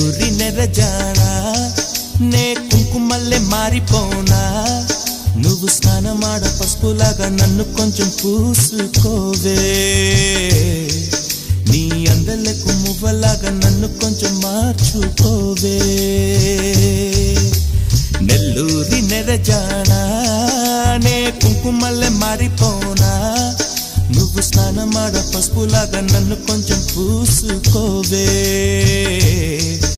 నెల్లూరి నెరజానా నే కుంకుమల్లె మారిపోనా నువ్వు స్నానమాడ పసుపులాగా నన్ను కొంచెం పూసుకోవే నీ అందలకు మువ్వలాగా నన్ను కొంచెం మార్చుకోవే నెల్లూరి నెరజానా నే కుంకుమల్లె మారిపోనా నువ్వు స్నానమాడ పసుపులాగా నన్ను కొంచెం పూసుకోవే